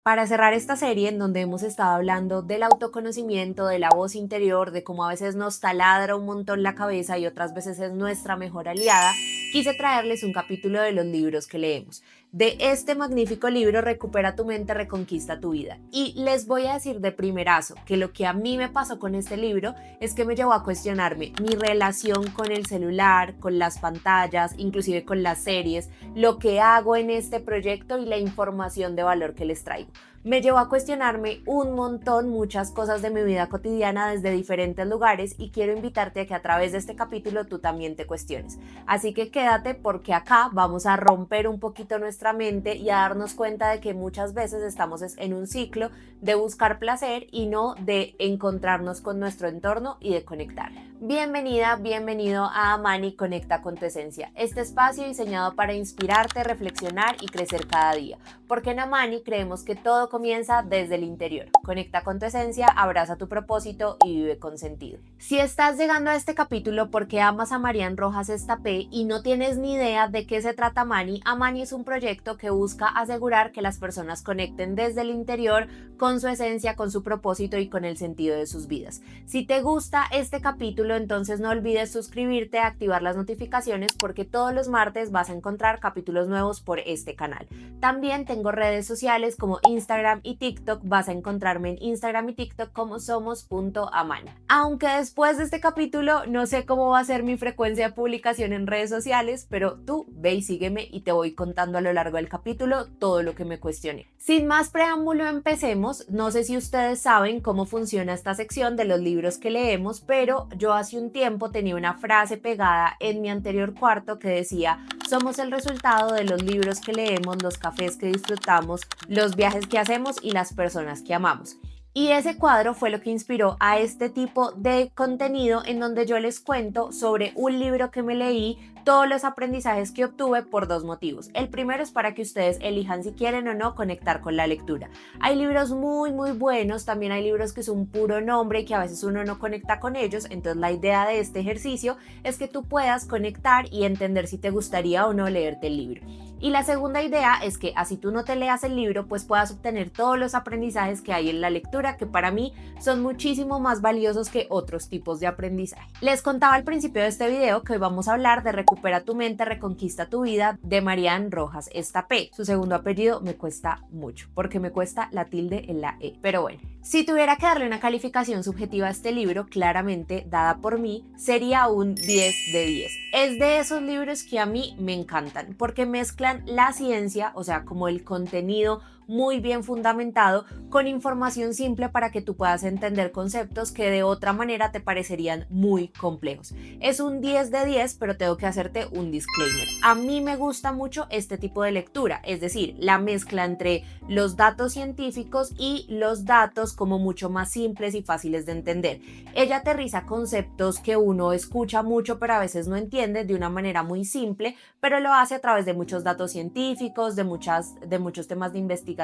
Para cerrar esta serie en donde hemos estado hablando del autoconocimiento, de la voz interior, de cómo a veces nos taladra un montón la cabeza y otras veces es nuestra mejor aliada, quise traerles un capítulo de los libros que leemos. De este magnífico libro, Recupera tu mente, reconquista tu vida. Y les voy a decir de primerazo que lo que a mí me pasó con este libro es que me llevó a cuestionarme mi relación con el celular, con las pantallas, inclusive con las series, lo que hago en este proyecto y la información de valor que les traigo. Me llevó a cuestionarme un montón muchas cosas de mi vida cotidiana desde diferentes lugares y quiero invitarte a que a través de este capítulo tú también te cuestiones. Así que quédate porque acá vamos a romper un poquito nuestra mente y a darnos cuenta de que muchas veces estamos en un ciclo de buscar placer y no de encontrarnos con nuestro entorno y de conectar. Bienvenida, bienvenido a Amani Conecta con tu Esencia, este espacio diseñado para inspirarte, reflexionar y crecer cada día. Porque en Amani creemos que todo comienza desde el interior. Conecta con tu esencia, abraza tu propósito y vive con sentido. Si estás llegando a este capítulo porque amas a Marian Rojas Estapé y no tienes ni idea de qué se trata Amani, Amani es un proyecto que busca asegurar que las personas conecten desde el interior con su esencia, con su propósito y con el sentido de sus vidas. Si te gusta este capítulo, entonces no olvides suscribirte, activar las notificaciones porque todos los martes vas a encontrar capítulos nuevos por este canal. También tengo redes sociales como Instagram y TikTok. Vas a encontrarme en Instagram y TikTok como somos.amani. Aunque después de este capítulo no sé cómo va a ser mi frecuencia de publicación en redes sociales, pero tú ve y sígueme y te voy contando a lo largo del capítulo todo lo que me cuestione. Sin más preámbulo, empecemos. No sé si ustedes saben cómo funciona esta sección de los libros que leemos, pero yo hace un tiempo tenía una frase pegada en mi anterior cuarto que decía: somos el resultado de los libros que leemos, los cafés que disfrutamos, los viajes que hacemos y las personas que amamos. Y ese cuadro fue lo que inspiró a este tipo de contenido en donde yo les cuento sobre un libro que me leí, todos los aprendizajes que obtuve por dos motivos. El primero es para que ustedes elijan si quieren o no conectar con la lectura. Hay libros muy buenos, también hay libros que son puro nombre y que a veces uno no conecta con ellos, entonces la idea de este ejercicio es que tú puedas conectar y entender si te gustaría o no leerte el libro. Y la segunda idea es que así tú no te leas el libro, pues puedas obtener todos los aprendizajes que hay en la lectura, que para mí son muchísimo más valiosos que otros tipos de aprendizaje. Les contaba al principio de este video que hoy vamos a hablar de Recupera tu mente, reconquista tu vida, de Marian Rojas Estapé. Su segundo apellido me cuesta mucho, porque me cuesta la tilde en la E. Pero bueno, si tuviera que darle una calificación subjetiva a este libro, claramente dada por mí, sería un 10 de 10. Es de esos libros que a mí me encantan, porque mezclan la ciencia, o sea, como el contenido muy bien fundamentado, con información simple para que tú puedas entender conceptos que de otra manera te parecerían muy complejos. Es un 10 de 10, pero tengo que hacerte un disclaimer. A mí me gusta mucho este tipo de lectura, es decir, la mezcla entre los datos científicos y los datos como mucho más simples y fáciles de entender. Ella aterriza conceptos que uno escucha mucho pero a veces no entiende de una manera muy simple, pero lo hace a través de muchos datos científicos, de muchos temas de investigación,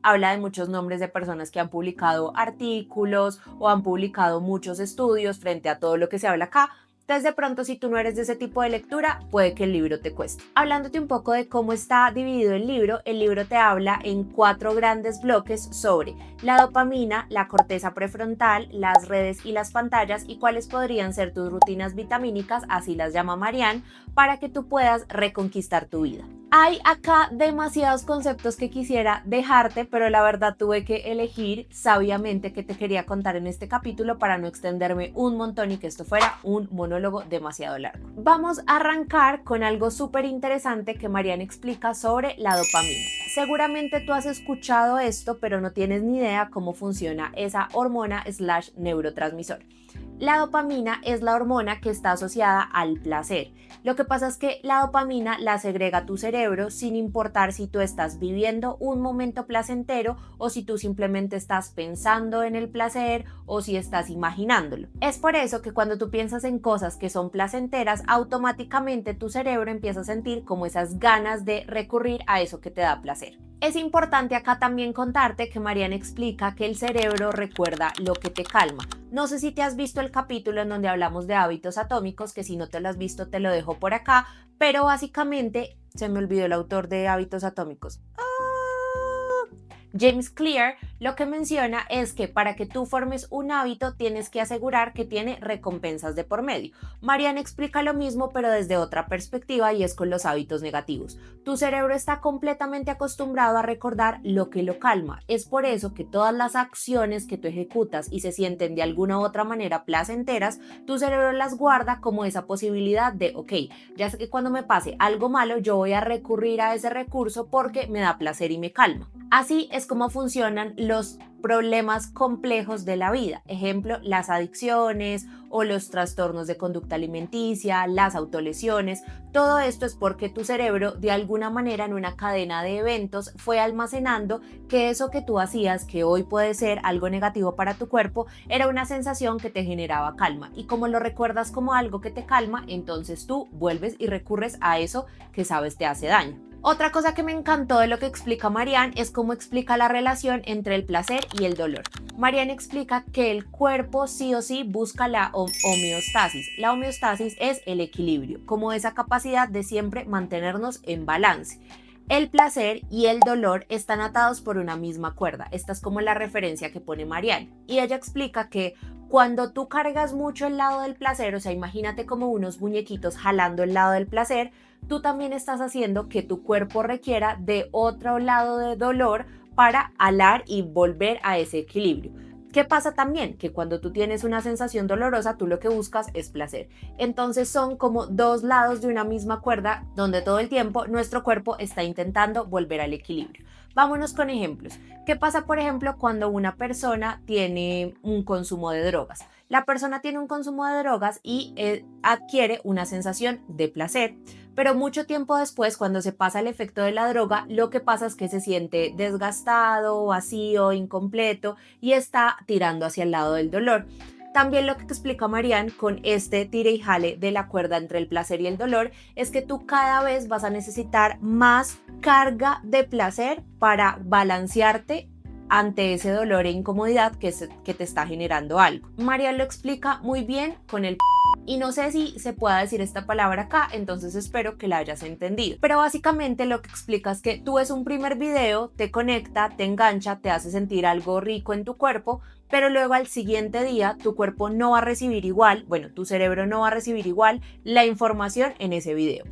habla de muchos nombres de personas que han publicado artículos o han publicado muchos estudios frente a todo lo que se habla acá. Entonces, de pronto, si tú no eres de ese tipo de lectura, puede que el libro te cueste. Hablándote un poco de cómo está dividido el libro te habla en 4 grandes bloques sobre la dopamina, la corteza prefrontal, las redes y las pantallas y cuáles podrían ser tus rutinas vitamínicas, así las llama Marianne, para que tú puedas reconquistar tu vida. Hay acá demasiados conceptos que quisiera dejarte, pero la verdad tuve que elegir sabiamente qué te quería contar en este capítulo para no extenderme un montón y que esto fuera un monólogo demasiado largo. Vamos a arrancar con algo súper interesante que Marianne explica sobre la dopamina. Seguramente tú has escuchado esto, pero no tienes ni idea cómo funciona esa hormona / neurotransmisor. La dopamina es la hormona que está asociada al placer. Lo que pasa es que la dopamina la segrega tu cerebro sin importar si tú estás viviendo un momento placentero o si tú simplemente estás pensando en el placer o si estás imaginándolo. Es por eso que cuando tú piensas en cosas que son placenteras, automáticamente tu cerebro empieza a sentir como esas ganas de recurrir a eso que te da placer. Es importante acá también contarte que Marianne explica que el cerebro recuerda lo que te calma. No sé si te has visto el capítulo en donde hablamos de hábitos atómicos, que si no te lo has visto te lo dejo por acá, pero básicamente se me olvidó el autor de hábitos atómicos. James Clear lo que menciona es que para que tú formes un hábito tienes que asegurar que tiene recompensas de por medio. Marianne explica lo mismo pero desde otra perspectiva y es con los hábitos negativos. Tu cerebro está completamente acostumbrado a recordar lo que lo calma. Es por eso que todas las acciones que tú ejecutas y se sienten de alguna u otra manera placenteras, tu cerebro las guarda como esa posibilidad de, ok, ya sé que cuando me pase algo malo yo voy a recurrir a ese recurso porque me da placer y me calma. Así es como funcionan los problemas complejos de la vida. Ejemplo, las adicciones o los trastornos de conducta alimenticia, las autolesiones. Todo esto es porque tu cerebro de alguna manera en una cadena de eventos fue almacenando que eso que tú hacías, que hoy puede ser algo negativo para tu cuerpo, era una sensación que te generaba calma. Y como lo recuerdas como algo que te calma, entonces tú vuelves y recurres a eso que sabes te hace daño. Otra cosa que me encantó de lo que explica Marianne es cómo explica la relación entre el placer y el dolor. Marianne explica que el cuerpo sí o sí busca la homeostasis. La homeostasis es el equilibrio, como esa capacidad de siempre mantenernos en balance. El placer y el dolor están atados por una misma cuerda. Esta es como la referencia que pone Marianne. Y ella explica que cuando tú cargas mucho el lado del placer, o sea, imagínate como unos muñequitos jalando el lado del placer, tú también estás haciendo que tu cuerpo requiera de otro lado de dolor para alar y volver a ese equilibrio. ¿Qué pasa también? Que cuando tú tienes una sensación dolorosa, tú lo que buscas es placer. Entonces son como dos lados de una misma cuerda donde todo el tiempo nuestro cuerpo está intentando volver al equilibrio. Vámonos con ejemplos. ¿Qué pasa, por ejemplo, cuando una persona tiene un consumo de drogas? La persona tiene un consumo de drogas y adquiere una sensación de placer, pero mucho tiempo después, cuando se pasa el efecto de la droga, lo que pasa es que se siente desgastado, vacío, incompleto y está tirando hacia el lado del dolor. También lo que explica Marianne con este tire y jale de la cuerda entre el placer y el dolor es que tú cada vez vas a necesitar más carga de placer para balancearte ante ese dolor e incomodidad que te está generando algo. Marianne lo explica muy bien con el y no sé si se pueda decir esta palabra acá, entonces espero que la hayas entendido. Pero básicamente lo que explica es que tú ves un primer video, te conecta, te engancha, te hace sentir algo rico en tu cuerpo, pero luego al siguiente día tu cuerpo no va a recibir igual, bueno, tu cerebro no va a recibir igual la información en ese video,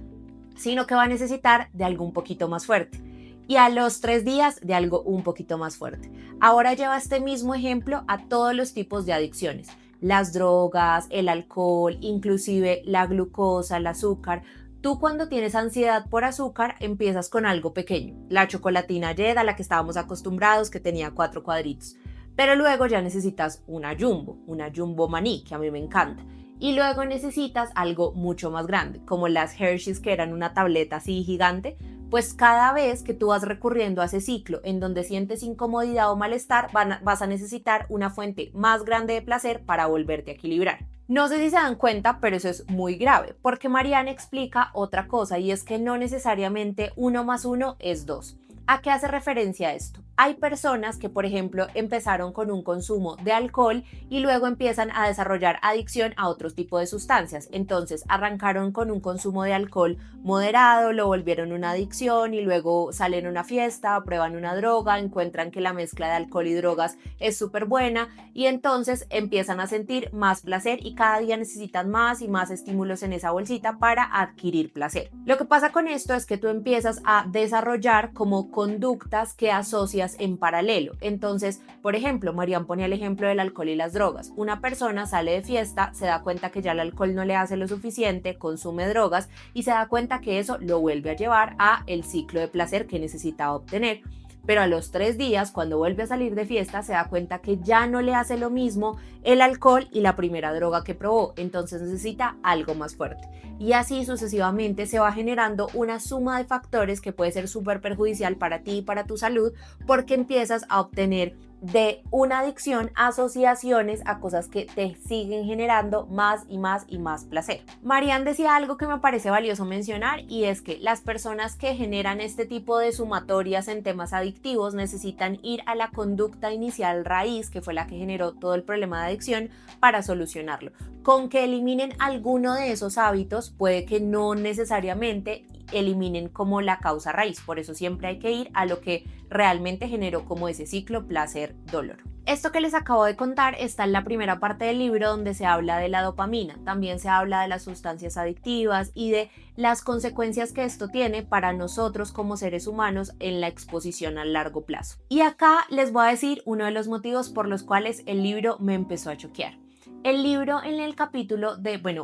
sino que va a necesitar de algo un poquito más fuerte. Y a los 3 días de algo un poquito más fuerte. Ahora lleva este mismo ejemplo a todos los tipos de adicciones. Las drogas, el alcohol, inclusive la glucosa, el azúcar. Tú cuando tienes ansiedad por azúcar empiezas con algo pequeño, la chocolatina Jet a la que estábamos acostumbrados que tenía 4 cuadritos, pero luego ya necesitas una jumbo maní que a mí me encanta, y luego necesitas algo mucho más grande, como las Hershey's que eran una tableta así gigante. Pues cada vez que tú vas recurriendo a ese ciclo en donde sientes incomodidad o malestar, vas a necesitar una fuente más grande de placer para volverte a equilibrar. No sé si se dan cuenta, pero eso es muy grave, porque Marianne explica otra cosa y es que no necesariamente 1 más 1 es 2. ¿A qué hace referencia esto? Hay personas que, por ejemplo, empezaron con un consumo de alcohol y luego empiezan a desarrollar adicción a otro tipo de sustancias. Entonces, arrancaron con un consumo de alcohol moderado, lo volvieron una adicción y luego salen a una fiesta, prueban una droga, encuentran que la mezcla de alcohol y drogas es súper buena y entonces empiezan a sentir más placer y cada día necesitan más y más estímulos en esa bolsita para adquirir placer. Lo que pasa con esto es que tú empiezas a desarrollar como conductas que asocias en paralelo. Entonces, por ejemplo, Marianne ponía el ejemplo del alcohol y las drogas. Una persona sale de fiesta, se da cuenta que ya el alcohol no le hace lo suficiente, consume drogas y se da cuenta que eso lo vuelve a llevar a el ciclo de placer que necesitaba obtener. Pero a los 3 días, cuando vuelve a salir de fiesta, se da cuenta que ya no le hace lo mismo el alcohol y la primera droga que probó, entonces necesita algo más fuerte. Y así sucesivamente se va generando una suma de factores que puede ser súper perjudicial para ti y para tu salud, porque empiezas a obtener de una adicción asociaciones a cosas que te siguen generando más y más y más placer. Marianne decía algo que me parece valioso mencionar y es que las personas que generan este tipo de sumatorias en temas adictivos necesitan ir a la conducta inicial raíz, que fue la que generó todo el problema de adicción, para solucionarlo. Con que eliminen alguno de esos hábitos puede que no necesariamente eliminen como la causa raíz. Por eso siempre hay que ir a lo que realmente generó como ese ciclo placer-dolor. Esto que les acabo de contar está en la primera parte del libro, donde se habla de la dopamina. También se habla de las sustancias adictivas y de las consecuencias que esto tiene para nosotros como seres humanos en la exposición a largo plazo. Y acá les voy a decir uno de los motivos por los cuales el libro me empezó a choquear. El libro en el capítulo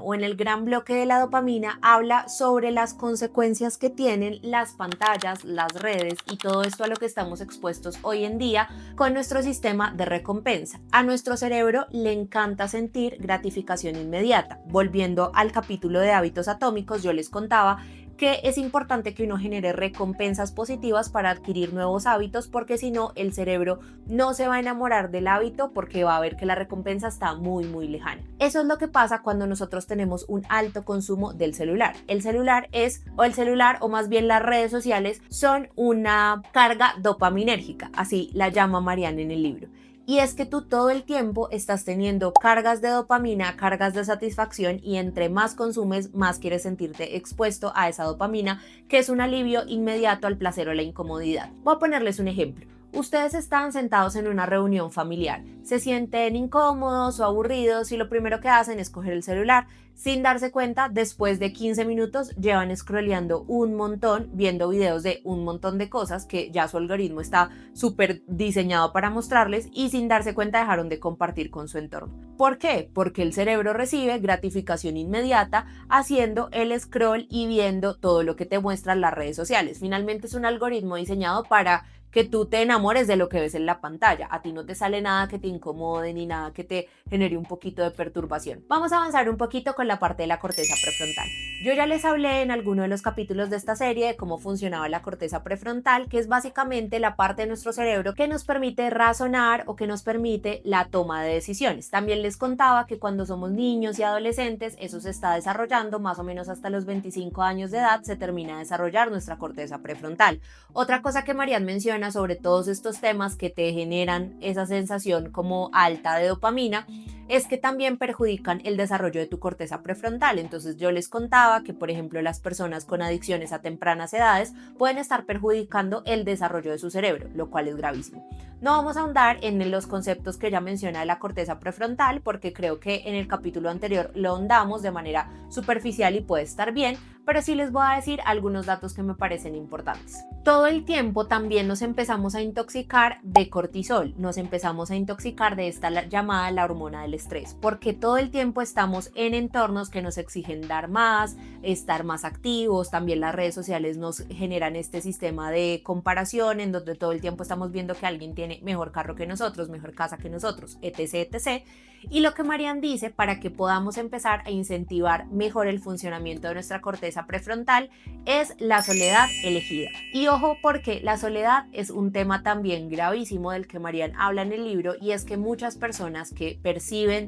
o en el gran bloque de la dopamina habla sobre las consecuencias que tienen las pantallas, las redes y todo esto a lo que estamos expuestos hoy en día con nuestro sistema de recompensa. A nuestro cerebro le encanta sentir gratificación inmediata. Volviendo al capítulo de hábitos atómicos, yo les contaba que es importante que uno genere recompensas positivas para adquirir nuevos hábitos, porque si no, el cerebro no se va a enamorar del hábito porque va a ver que la recompensa está muy lejana. Eso es lo que pasa cuando nosotros tenemos un alto consumo del celular. El celular o más bien las redes sociales son una carga dopaminérgica, así la llama Marianne en el libro. Y es que tú todo el tiempo estás teniendo cargas de dopamina, cargas de satisfacción, y entre más consumes, más quieres sentirte expuesto a esa dopamina, que es un alivio inmediato al placer o la incomodidad. Voy a ponerles un ejemplo. Ustedes están sentados en una reunión familiar, se sienten incómodos o aburridos y lo primero que hacen es coger el celular. Sin darse cuenta, después de 15 minutos llevan scrolleando un montón, viendo videos de un montón de cosas que ya su algoritmo está súper diseñado para mostrarles, y sin darse cuenta dejaron de compartir con su entorno. ¿Por qué? Porque el cerebro recibe gratificación inmediata haciendo el scroll y viendo todo lo que te muestran las redes sociales. Finalmente es un algoritmo diseñado para que tú te enamores de lo que ves en la pantalla. A ti no te sale nada que te incomode ni nada que te genere un poquito de perturbación. Vamos a avanzar un poquito con la parte de la corteza prefrontal. Yo ya les hablé en alguno de los capítulos de esta serie de cómo funcionaba la corteza prefrontal, que es básicamente la parte de nuestro cerebro que nos permite razonar o que nos permite la toma de decisiones. También les contaba que cuando somos niños y adolescentes, eso se está desarrollando más o menos hasta los 25 años de edad, se termina de desarrollar nuestra corteza prefrontal. Otra cosa que Marianne menciona sobre todos estos temas que te generan esa sensación como alta de dopamina es que también perjudican el desarrollo de tu corteza prefrontal. Entonces yo les contaba que, por ejemplo, las personas con adicciones a tempranas edades pueden estar perjudicando el desarrollo de su cerebro, lo cual es gravísimo. No vamos a ahondar en los conceptos que ella menciona de la corteza prefrontal, porque creo que en el capítulo anterior lo ahondamos de manera superficial y puede estar bien, pero sí les voy a decir algunos datos que me parecen importantes. Todo el tiempo también nos empezamos a intoxicar de cortisol, nos empezamos a intoxicar de esta llamada la hormona del estrés, porque todo el tiempo estamos en entornos que nos exigen dar más, estar más activos. También las redes sociales nos generan este sistema de comparación en donde todo el tiempo estamos viendo que alguien tiene mejor carro que nosotros, mejor casa que nosotros, etc. Y lo que Marianne dice para que podamos empezar a incentivar mejor el funcionamiento de nuestra corteza prefrontal es la soledad elegida. Y ojo, porque la soledad es un tema también gravísimo del que Marianne habla en el libro, y es que muchas personas que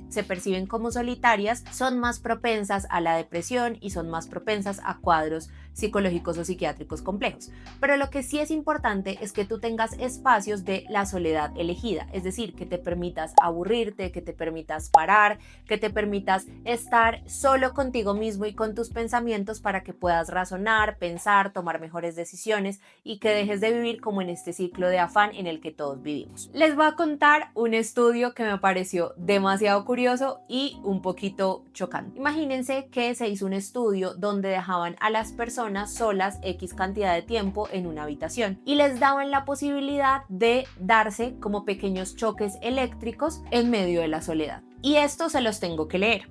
se perciben como solitarias son más propensas a la depresión y son más propensas a cuadros psicológicos o psiquiátricos complejos. Pero lo que sí es importante es que tú tengas espacios de la soledad elegida, es decir, que te permitas aburrirte, que te permitas parar, que te permitas estar solo contigo mismo y con tus pensamientos para que puedas razonar, pensar, tomar mejores decisiones y que dejes de vivir como en este ciclo de afán en el que todos vivimos. Les voy a contar un estudio que me pareció demasiado curioso y un poquito chocante. Imagínense que se hizo un estudio donde dejaban a las personas solas X cantidad de tiempo en una habitación y les daban la posibilidad de darse como pequeños choques eléctricos en medio de la soledad. Y esto se los tengo que leer.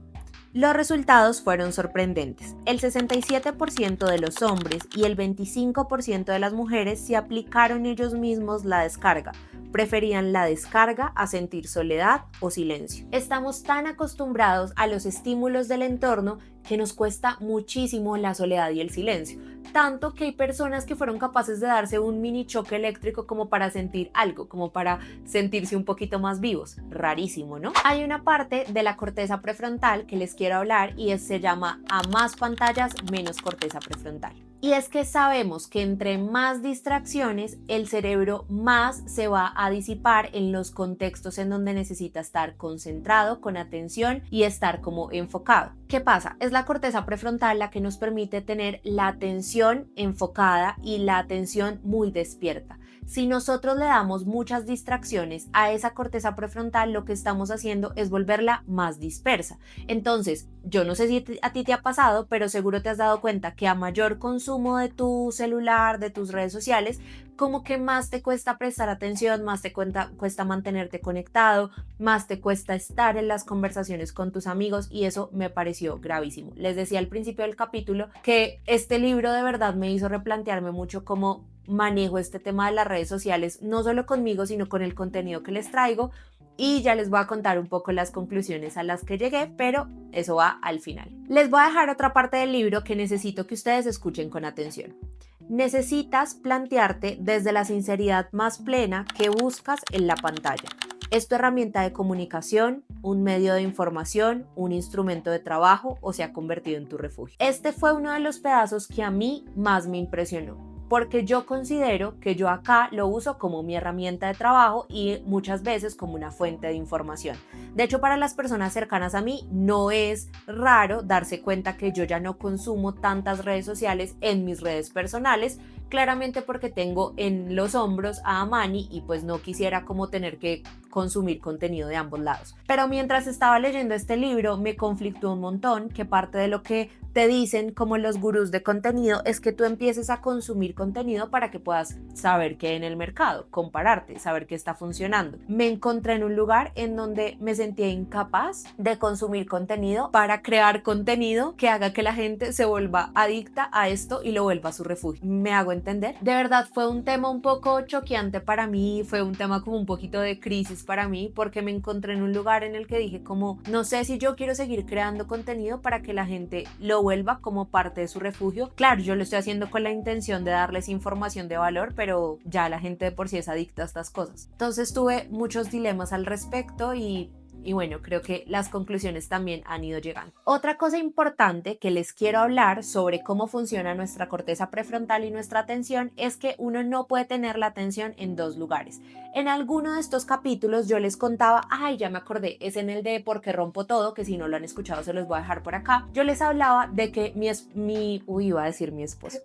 Los resultados fueron sorprendentes. El 67% de los hombres y el 25% de las mujeres se aplicaron ellos mismos la descarga. Preferían la descarga a sentir soledad o silencio. Estamos tan acostumbrados a los estímulos del entorno que nos cuesta muchísimo la soledad y el silencio. Tanto que hay personas que fueron capaces de darse un mini choque eléctrico como para sentir algo, como para sentirse un poquito más vivos. Rarísimo, ¿no? Hay una parte de la corteza prefrontal que les quiero hablar y se llama a más pantallas, menos corteza prefrontal. Y es que sabemos que entre más distracciones, el cerebro más se va a disipar en los contextos en donde necesita estar concentrado, con atención y estar como enfocado. ¿Qué pasa? Es la corteza prefrontal la que nos permite tener la atención enfocada y la atención muy despierta. Si nosotros le damos muchas distracciones a esa corteza prefrontal, lo que estamos haciendo es volverla más dispersa. Entonces, yo no sé si a ti te ha pasado, pero seguro te has dado cuenta que a mayor consumo de tu celular, de tus redes sociales, como que más te cuesta prestar atención, más te cuesta mantenerte conectado, más te cuesta estar en las conversaciones con tus amigos, y eso me pareció gravísimo. Les decía al principio del capítulo que este libro de verdad me hizo replantearme mucho cómo manejo este tema de las redes sociales, no solo conmigo, sino con el contenido que les traigo. Y ya les voy a contar un poco las conclusiones a las que llegué, pero eso va al final. Les voy a dejar otra parte del libro que necesito que ustedes escuchen con atención. Necesitas plantearte desde la sinceridad más plena qué buscas en la pantalla. ¿Es tu herramienta de comunicación, un medio de información, un instrumento de trabajo o se ha convertido en tu refugio? Este fue uno de los pedazos que a mí más me impresionó, porque yo considero que yo acá lo uso como mi herramienta de trabajo y muchas veces como una fuente de información. De hecho, para las personas cercanas a mí no es raro darse cuenta que yo ya no consumo tantas redes sociales en mis redes personales, claramente porque tengo en los hombros a Amani y pues no quisiera como tener que consumir contenido de ambos lados. Pero mientras estaba leyendo este libro me conflictó un montón que parte de lo que te dicen como los gurús de contenido es que tú empieces a consumir contenido para que puedas saber qué hay en el mercado, compararte, saber qué está funcionando. Me encontré en un lugar en donde me sentía incapaz de consumir contenido para crear contenido que haga que la gente se vuelva adicta a esto y lo vuelva a su refugio. ¿Me hago entender? De verdad fue un tema un poco choqueante para mí, fue un tema como un poquito de crisis para mí, porque me encontré en un lugar en el que dije como, no sé si yo quiero seguir creando contenido para que la gente lo vuelva como parte de su refugio. Claro, yo lo estoy haciendo con la intención de darles información de valor, pero ya la gente de por sí es adicta a estas cosas. Entonces tuve muchos dilemas al respecto y bueno, creo que las conclusiones también han ido llegando. Otra cosa importante que les quiero hablar sobre cómo funciona nuestra corteza prefrontal y nuestra atención es que uno no puede tener la atención en dos lugares. En alguno de estos capítulos yo les contaba, ay, ya me acordé, es en el de Por qué rompo todo, que si no lo han escuchado se los voy a dejar por acá. Yo les hablaba de que iba a decir mi esposo,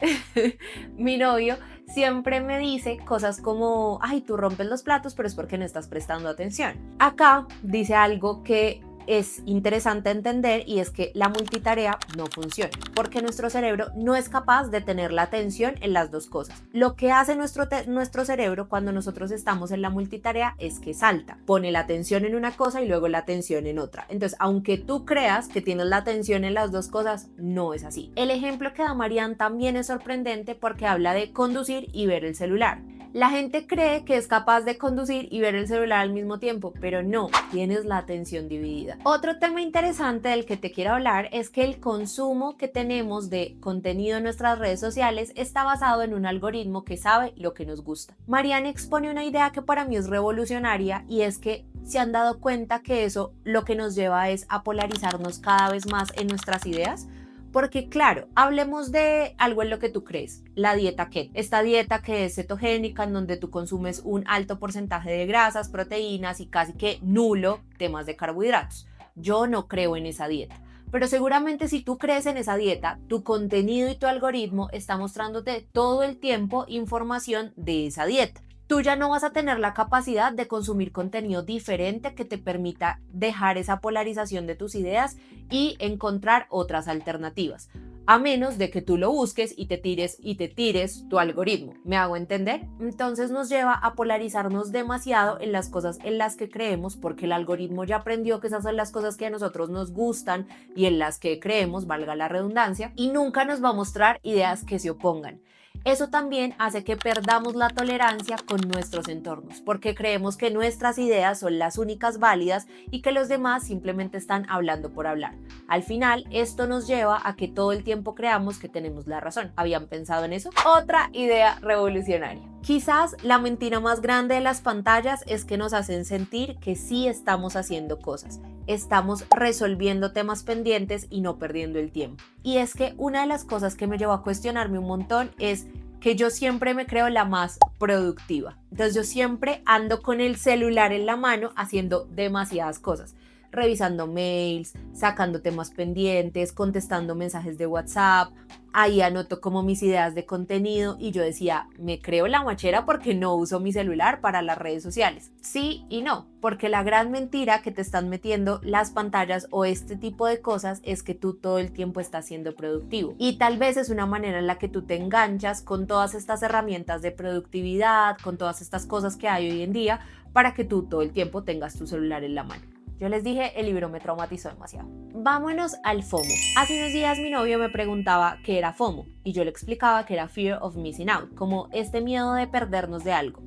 mi novio siempre me dice cosas como, ay, tú rompes los platos, pero es porque no estás prestando atención. Acá dice algo que es interesante entender y es que la multitarea no funciona porque nuestro cerebro no es capaz de tener la atención en las dos cosas. Lo que hace nuestro cerebro cuando nosotros estamos en la multitarea es que salta, pone la atención en una cosa y luego la atención en otra. Entonces, aunque tú creas que tienes la atención en las dos cosas, no es así. El ejemplo que da Marianne también es sorprendente porque habla de conducir y ver el celular. La gente cree que es capaz de conducir y ver el celular al mismo tiempo, pero no, tienes la atención dividida. Otro tema interesante del que te quiero hablar es que el consumo que tenemos de contenido en nuestras redes sociales está basado en un algoritmo que sabe lo que nos gusta. Marianne expone una idea que para mí es revolucionaria y es que se han dado cuenta que eso lo que nos lleva es a polarizarnos cada vez más en nuestras ideas. Porque claro, hablemos de algo en lo que tú crees, la dieta keto. Esta dieta que es cetogénica, en donde tú consumes un alto porcentaje de grasas, proteínas y casi que nulo temas de carbohidratos. Yo no creo en esa dieta. Pero seguramente si tú crees en esa dieta, tu contenido y tu algoritmo está mostrándote todo el tiempo información de esa dieta. Tú ya no vas a tener la capacidad de consumir contenido diferente que te permita dejar esa polarización de tus ideas y encontrar otras alternativas, a menos de que tú lo busques y te tires tu algoritmo. ¿Me hago entender? Entonces nos lleva a polarizarnos demasiado en las cosas en las que creemos, porque el algoritmo ya aprendió que esas son las cosas que a nosotros nos gustan y en las que creemos, valga la redundancia, y nunca nos va a mostrar ideas que se opongan. Eso también hace que perdamos la tolerancia con nuestros entornos, porque creemos que nuestras ideas son las únicas válidas y que los demás simplemente están hablando por hablar. Al final, esto nos lleva a que todo el tiempo creamos que tenemos la razón. ¿Habían pensado en eso? Otra idea revolucionaria. Quizás la mentira más grande de las pantallas es que nos hacen sentir que sí estamos haciendo cosas. estamos resolviendo temas pendientes y no perdiendo el tiempo. Y es que una de las cosas que me llevó a cuestionarme un montón es que yo siempre me creo la más productiva. Entonces yo siempre ando con el celular en la mano haciendo demasiadas cosas, revisando mails, sacando temas pendientes, contestando mensajes de WhatsApp. Ahí anoto como mis ideas de contenido y yo decía, me creo la machera porque no uso mi celular para las redes sociales. Sí y no, porque la gran mentira que te están metiendo las pantallas o este tipo de cosas es que tú todo el tiempo estás siendo productivo. Y tal vez es una manera en la que tú te enganchas con todas estas herramientas de productividad, con todas estas cosas que hay hoy en día, para que tú todo el tiempo tengas tu celular en la mano. Yo les dije, el libro me traumatizó demasiado. Vámonos al FOMO. Hace unos días mi novio me preguntaba qué era FOMO y yo le explicaba que era Fear of Missing Out, como este miedo de perdernos de algo.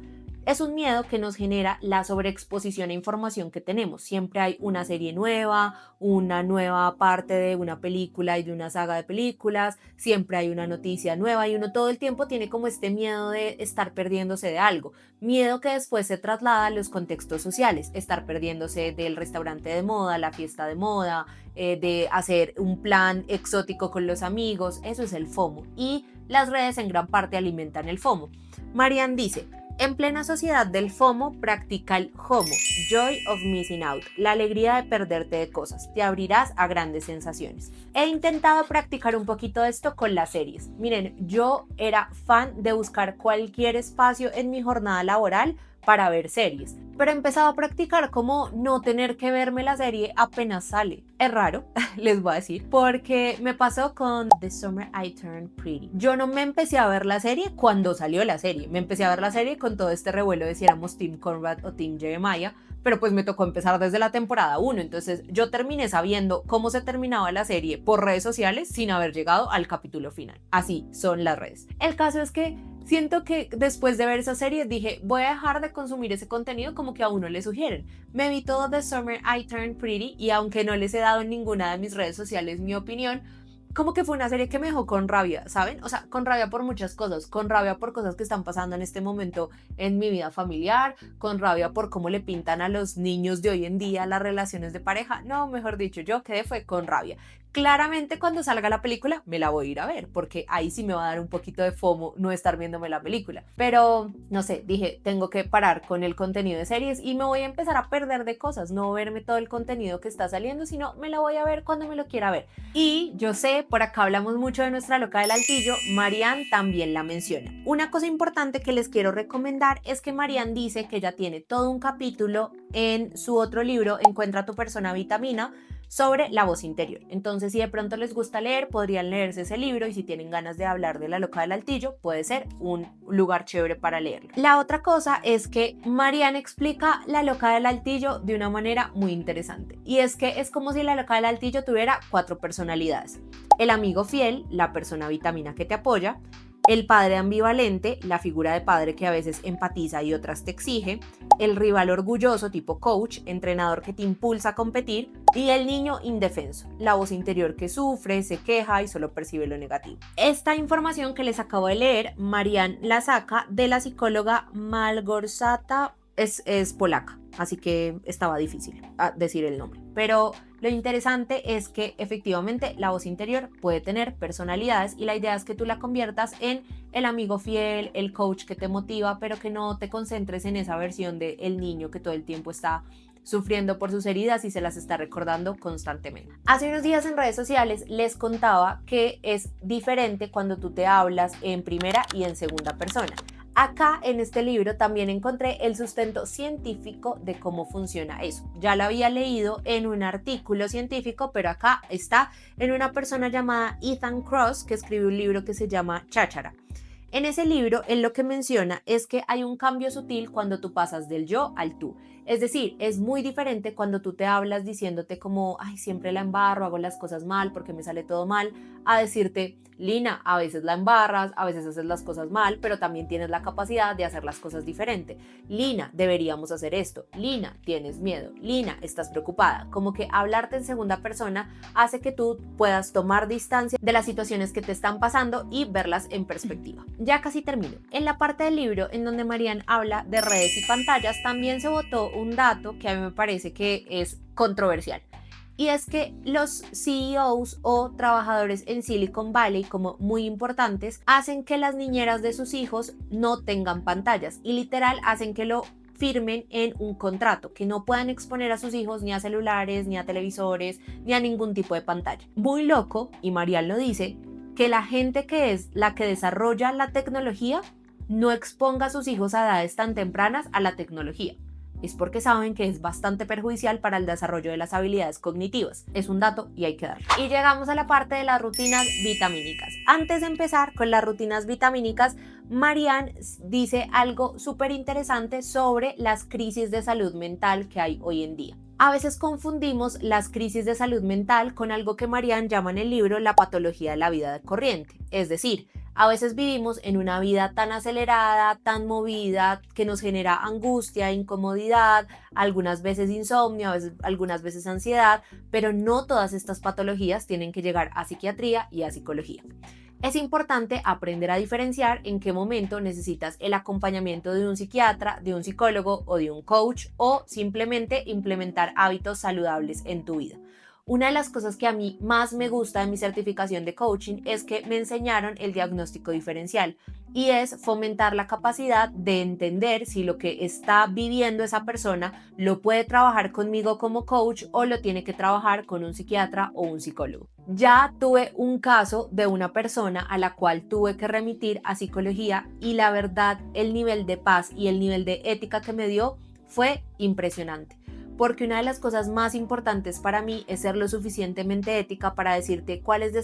Es un miedo que nos genera la sobreexposición a información que tenemos. Siempre hay una serie nueva, una nueva parte de una película y de una saga de películas, siempre hay una noticia nueva y uno todo el tiempo tiene como este miedo de estar perdiéndose de algo. Miedo que después se traslada a los contextos sociales, estar perdiéndose del restaurante de moda, la fiesta de moda, de hacer un plan exótico con los amigos. Eso es el FOMO y las redes en gran parte alimentan el FOMO. Marianne dice, en plena sociedad del FOMO, practica el JOMO, Joy of Missing Out, la alegría de perderte de cosas. Te abrirás a grandes sensaciones. He intentado practicar un poquito de esto con las series. Miren, yo era fan de buscar cualquier espacio en mi jornada laboral para ver series, pero he empezado a practicar como no tener que verme la serie apenas sale. Es raro, les voy a decir, porque me pasó con The Summer I Turned Pretty. Yo no me empecé a ver la serie cuando salió la serie, me empecé a ver la serie con todo este revuelo de si éramos Team Conrad o Team Jeremiah, pero pues me tocó empezar desde la temporada 1, entonces yo terminé sabiendo cómo se terminaba la serie por redes sociales sin haber llegado al capítulo final. Así son las redes. El caso es que siento que después de ver esa serie dije, voy a dejar de consumir ese contenido como que a uno le sugieren. Me vi todo The Summer I Turned Pretty y aunque no les he dado en ninguna de mis redes sociales mi opinión, como que fue una serie que me dejó con rabia, ¿saben? O sea, con rabia por muchas cosas, con rabia por cosas que están pasando en este momento en mi vida familiar, con rabia por cómo le pintan a los niños de hoy en día las relaciones de pareja. No, mejor dicho, yo quedé fue con rabia. Claramente cuando salga la película me la voy a ir a ver, porque ahí sí me va a dar un poquito de FOMO no estar viéndome la película. Pero, no sé, dije, tengo que parar con el contenido de series y me voy a empezar a perder de cosas, no verme todo el contenido que está saliendo, sino me la voy a ver cuando me lo quiera ver. Y yo sé, por acá hablamos mucho de nuestra loca del altillo, Marianne también la menciona. Una cosa importante que les quiero recomendar es que Marianne dice que ella tiene todo un capítulo en su otro libro, Encuentra tu persona vitamina, sobre la voz interior. Entonces, si de pronto les gusta leer, podrían leerse ese libro y si tienen ganas de hablar de la loca del altillo, puede ser un lugar chévere para leerlo. La otra cosa es que Marianne explica la loca del altillo de una manera muy interesante y es que es como si la loca del altillo tuviera 4 personalidades. El amigo fiel, la persona vitamina que te apoya, el padre ambivalente, la figura de padre que a veces empatiza y otras te exige, el rival orgulloso tipo coach, entrenador que te impulsa a competir, y el niño indefenso, la voz interior que sufre, se queja y solo percibe lo negativo. Esta información que les acabo de leer, Marianne la saca de la psicóloga Malgorzata, es polaca, así que estaba difícil decir el nombre, pero lo interesante es que efectivamente la voz interior puede tener personalidades y la idea es que tú la conviertas en el amigo fiel, el coach que te motiva, pero que no te concentres en esa versión del niño que todo el tiempo está sufriendo por sus heridas y se las está recordando constantemente. Hace unos días en redes sociales les contaba que es diferente cuando tú te hablas en primera y en segunda persona. Acá en este libro también encontré el sustento científico de cómo funciona eso. Ya lo había leído en un artículo científico, pero acá está en una persona llamada Ethan Kross que escribió un libro que se llama Cháchara. En ese libro, él lo que menciona es que hay un cambio sutil cuando tú pasas del yo al tú. Es decir, es muy diferente cuando tú te hablas diciéndote como, ay, siempre la embarro, hago las cosas mal porque me sale todo mal, a decirte, Lina, a veces la embarras, a veces haces las cosas mal, pero también tienes la capacidad de hacer las cosas diferente. Lina, deberíamos hacer esto. Lina, tienes miedo. Lina, estás preocupada. Como que hablarte en segunda persona hace que tú puedas tomar distancia de las situaciones que te están pasando y verlas en perspectiva. Ya casi termino. En la parte del libro en donde Marianne habla de redes y pantallas, también se botó un dato que a mí me parece que es controversial. Y es que los CEOs o trabajadores en Silicon Valley, como muy importantes, hacen que las niñeras de sus hijos no tengan pantallas y literal hacen que lo firmen en un contrato, que no puedan exponer a sus hijos ni a celulares, ni a televisores, ni a ningún tipo de pantalla. Muy loco, y Marian lo dice, que la gente que es la que desarrolla la tecnología no exponga a sus hijos a edades tan tempranas a la tecnología. Es porque saben que es bastante perjudicial para el desarrollo de las habilidades cognitivas. Es un dato y hay que darlo. Y llegamos a la parte de las rutinas vitamínicas. Antes de empezar con las rutinas vitamínicas, Marian dice algo súper interesante sobre las crisis de salud mental que hay hoy en día. A veces confundimos las crisis de salud mental con algo que Marian llama en el libro la patología de la vida corriente. Es decir, a veces vivimos en una vida tan acelerada, tan movida, que nos genera angustia, incomodidad, algunas veces insomnio, algunas veces ansiedad, pero no todas estas patologías tienen que llegar a psiquiatría y a psicología. Es importante aprender a diferenciar en qué momento necesitas el acompañamiento de un psiquiatra, de un psicólogo o de un coach, o simplemente implementar hábitos saludables en tu vida. Una de las cosas que a mí más me gusta de mi certificación de coaching es que me enseñaron el diagnóstico diferencial y es fomentar la capacidad de entender si lo que está viviendo esa persona lo puede trabajar conmigo como coach o lo tiene que trabajar con un psiquiatra o un psicólogo. Ya tuve un caso de una persona a la cual tuve que remitir a psicología y la verdad el nivel de paz y el nivel de ética que me dio fue impresionante. Porque una de las cosas más importantes para mí es ser lo suficientemente ética para decirte cuáles de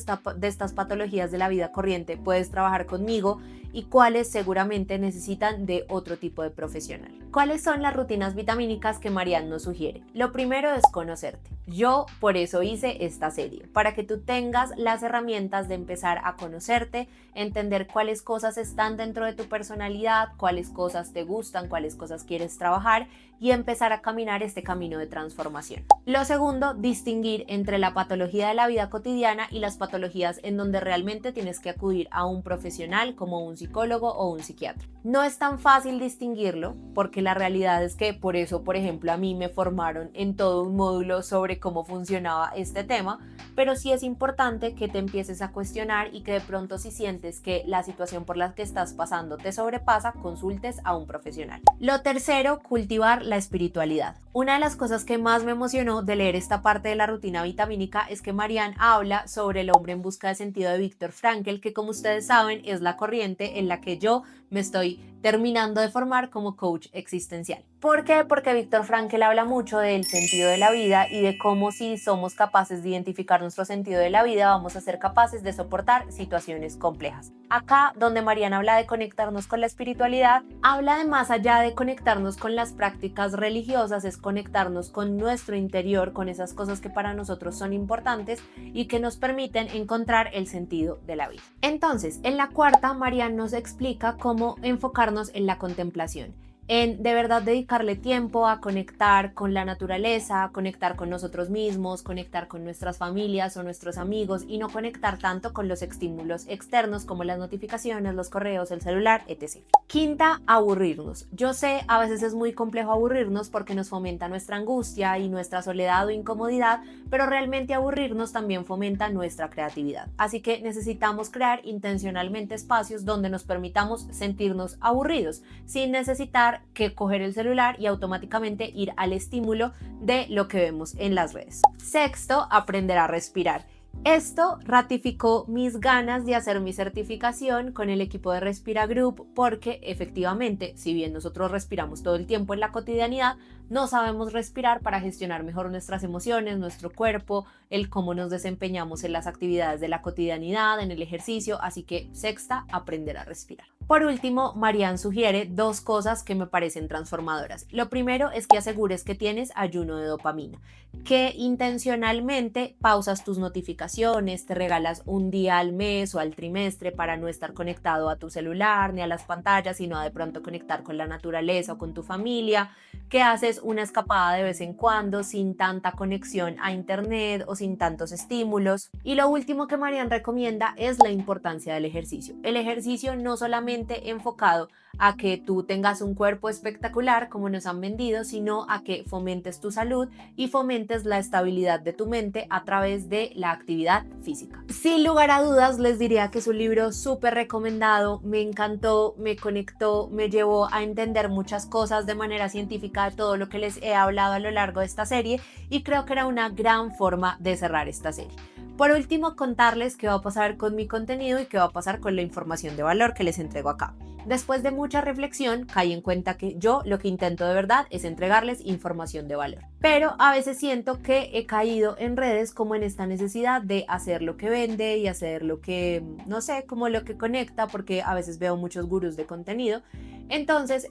estas patologías de la vida corriente puedes trabajar conmigo y cuáles seguramente necesitan de otro tipo de profesional. ¿Cuáles son las rutinas vitamínicas que Marian nos sugiere? Lo primero es conocerte. Yo por eso hice esta serie, para que tú tengas las herramientas de empezar a conocerte, entender cuáles cosas están dentro de tu personalidad, cuáles cosas te gustan, cuáles cosas quieres trabajar y empezar a caminar este camino de transformación. Lo segundo, distinguir entre la patología de la vida cotidiana y las patologías en donde realmente tienes que acudir a un profesional como un psicólogo o un psiquiatra. No es tan fácil distinguirlo porque la realidad es que por eso, por ejemplo, a mí me formaron en todo un módulo sobre cómo funcionaba este tema, pero sí es importante que te empieces a cuestionar y que de pronto si sientes que la situación por la que estás pasando te sobrepasa, consultes a un profesional. Lo tercero, cultivar la espiritualidad. Una de las cosas que más me emocionó de leer esta parte de la rutina vitamínica es que Marian habla sobre el hombre en busca de sentido de Viktor Frankl, que como ustedes saben es la corriente en la que yo me estoy terminando de formar como coach existencial. ¿Por qué? Porque Viktor Frankl habla mucho del sentido de la vida y de cómo si somos capaces de identificar nuestro sentido de la vida vamos a ser capaces de soportar situaciones complejas. Acá, donde Marian habla de conectarnos con la espiritualidad, habla de más allá de conectarnos con las prácticas religiosas, es conectarnos con nuestro interior, con esas cosas que para nosotros son importantes y que nos permiten encontrar el sentido de la vida. Entonces, en la cuarta, Marian nos explica cómo enfocarnos en la contemplación, en de verdad dedicarle tiempo a conectar con la naturaleza, conectar con nosotros mismos, conectar con nuestras familias o nuestros amigos y no conectar tanto con los estímulos externos como las notificaciones, los correos, el celular, etc. Quinta, aburrirnos. Yo sé, a veces es muy complejo aburrirnos porque nos fomenta nuestra angustia y nuestra soledad o incomodidad, pero realmente aburrirnos también fomenta nuestra creatividad. Así que necesitamos crear intencionalmente espacios donde nos permitamos sentirnos aburridos, sin necesitar que coger el celular y automáticamente ir al estímulo de lo que vemos en las redes. Sexto, aprender a respirar. Esto ratificó mis ganas de hacer mi certificación con el equipo de Respira Group porque efectivamente, si bien nosotros respiramos todo el tiempo en la cotidianidad, no sabemos respirar para gestionar mejor nuestras emociones, nuestro cuerpo, el cómo nos desempeñamos en las actividades de la cotidianidad, en el ejercicio, así que sexta, aprender a respirar. Por último, Marian sugiere dos cosas que me parecen transformadoras. Lo primero es que asegures que tienes ayuno de dopamina, que intencionalmente pausas tus notificaciones, te regalas un día al mes o al trimestre para no estar conectado a tu celular ni a las pantallas, sino a de pronto conectar con la naturaleza o con tu familia, que haces una escapada de vez en cuando sin tanta conexión a internet o sin tantos estímulos. Y lo último que Marian recomienda es la importancia del ejercicio. El ejercicio no solamente solamente enfocado a que tú tengas un cuerpo espectacular como nos han vendido, sino a que fomentes tu salud y fomentes la estabilidad de tu mente a través de la actividad física. Sin lugar a dudas, les diría que es un libro súper recomendado, me encantó, me conectó, me llevó a entender muchas cosas de manera científica de todo lo que les he hablado a lo largo de esta serie y creo que era una gran forma de cerrar esta serie. Por último, contarles qué va a pasar con mi contenido y qué va a pasar con la información de valor que les entrego acá. Después de mucha reflexión, caí en cuenta que yo lo que intento de verdad es entregarles información de valor. Pero a veces siento que he caído en redes como en esta necesidad de hacer lo que vende y hacer lo que, no sé, como lo que conecta, porque a veces veo muchos gurús de contenido. Entonces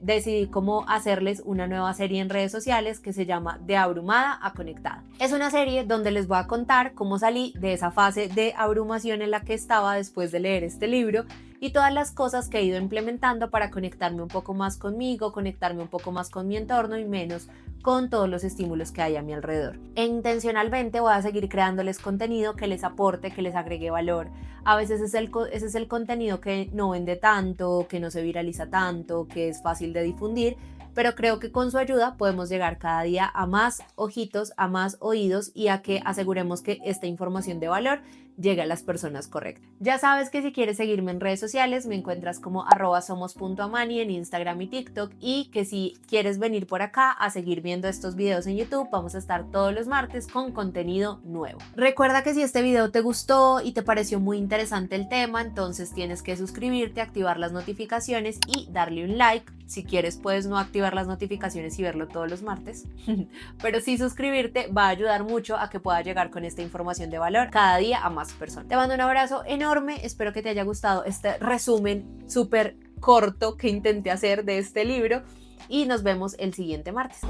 decidí cómo hacerles una nueva serie en redes sociales que se llama De Abrumada a Conectada. Es una serie donde les voy a contar cómo salí de esa fase de abrumación en la que estaba después de leer este libro y todas las cosas que he ido implementando para conectarme un poco más conmigo, conectarme un poco más con mi entorno y menos con todos los estímulos que hay a mi alrededor. E intencionalmente voy a seguir creándoles contenido que les aporte, que les agregue valor. A veces ese es el contenido que no vende tanto, que no se viraliza tanto, que es fácil de difundir, pero creo que con su ayuda podemos llegar cada día a más ojitos, a más oídos y a que aseguremos que esta información de valor llegue a las personas correctas. Ya sabes que si quieres seguirme en redes sociales me encuentras como @somos.amani en Instagram y TikTok y que si quieres venir por acá a seguir viendo estos videos en YouTube vamos a estar todos los martes con contenido nuevo. Recuerda que si este video te gustó y te pareció muy interesante el tema, entonces tienes que suscribirte, activar las notificaciones y darle un like. Si quieres puedes no activar las notificaciones y verlo todos los martes, pero sí suscribirte va a ayudar mucho a que pueda llegar con esta información de valor cada día a más personas. Te mando un abrazo enorme, espero que te haya gustado este resumen súper corto que intenté hacer de este libro y nos vemos el siguiente martes.